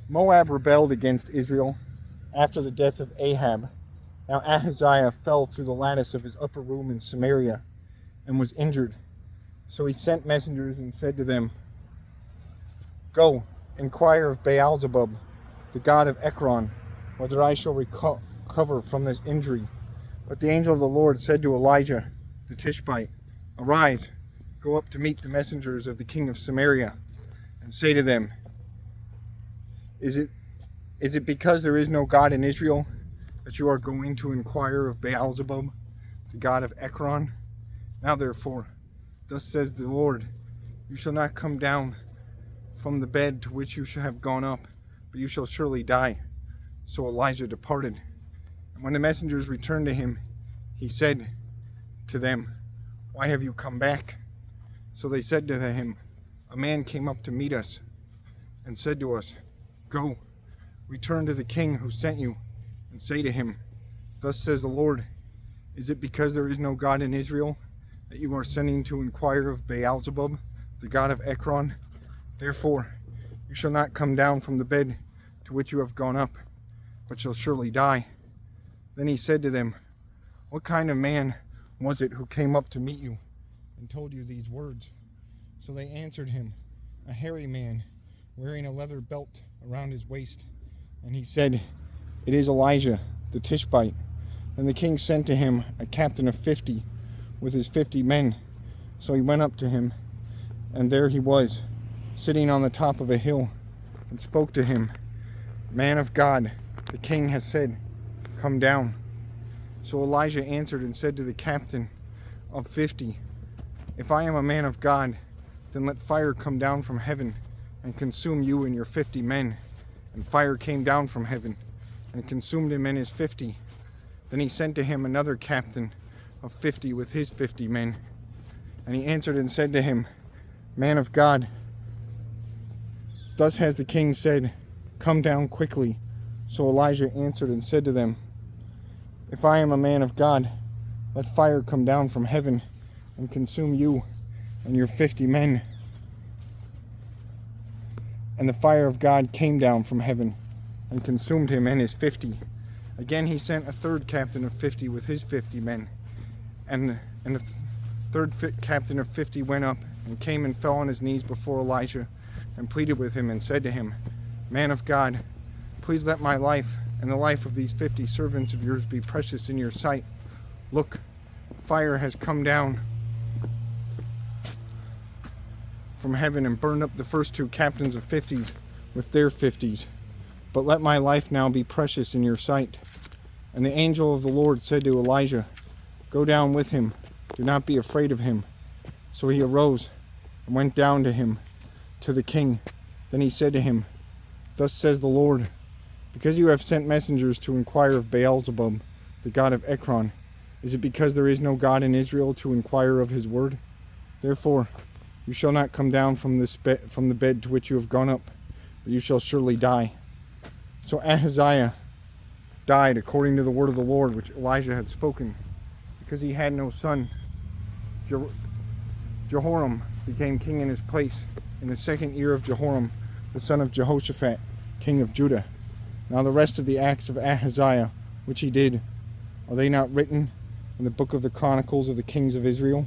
Moab rebelled against Israel after the death of Ahab. Now Ahaziah fell through the lattice of his upper room in Samaria and was injured. So he sent messengers and said to them, "Go, inquire of Baalzebub, the god of Ekron, whether I shall recover from this injury." But the angel of the Lord said to Elijah the Tishbite, "Arise, go up to meet the messengers of the king of Samaria, and say to them, Is it because there is no God in Israel that you are going to inquire of Baalzebub, the god of Ekron? Now therefore, thus says the Lord, you shall not come down from the bed to which you shall have gone up, but you shall surely die." So Elijah departed. And when the messengers returned to him, he said to them, "Why have you come back?" So they said to him, "A man came up to meet us and said to us, 'Go, return to the king who sent you, and say to him, Thus says the Lord, is it because there is no God in Israel that you are sending to inquire of Baalzebub, the god of Ekron? Therefore, you shall not come down from the bed to which you have gone up, but shall surely die.' Then he said to them, 'What kind of man was it who came up to meet you and told you these words?' So they answered him, 'A hairy man, wearing a leather belt around his waist.' And he said, 'It is Elijah the Tishbite.' And the king sent to him a captain of 50 with his 50 men. So he went up to him, and there he was, sitting on the top of a hill, and spoke to him, 'Man of God, the king has said, come down.' So Elijah answered and said to the captain of 50, 'If I am a man of God, then let fire come down from heaven and consume you and your 50 men.' And fire came down from heaven and consumed him and his 50. Then he sent to him another captain of 50 with his 50 men. And he answered and said to him, 'Man of God, thus has the king said, come down quickly.' So Elijah answered and said to them, 'If I am a man of God, let fire come down from heaven and consume you and your 50 men.' And the fire of God came down from heaven and consumed him and his 50. Again he sent a third captain of 50 with his 50 men. And the third captain of 50 went up and came and fell on his knees before Elijah and pleaded with him and said to him, 'Man of God, please let my life and the life of these 50 servants of yours be precious in your sight. Look, fire has come down from heaven and burned up the first 2 captains of 50s with their 50s. But let my life now be precious in your sight.' And the angel of the Lord said to Elijah, 'Go down with him. Do not be afraid of him.' So he arose and went down to him, to the king. Then he said to him, 'Thus says the Lord, because you have sent messengers to inquire of Baalzebub, the god of Ekron, is it because there is no God in Israel to inquire of his word? Therefore, you shall not come down from the bed to which you have gone up, but you shall surely die.' So Ahaziah died according to the word of the Lord which Elijah had spoken, because he had no son. Jehoram became king in his place in the 2nd year of Jehoram, the son of Jehoshaphat, king of Judah. Now the rest of the acts of Ahaziah, which he did, are they not written in the book of the Chronicles of the kings of Israel?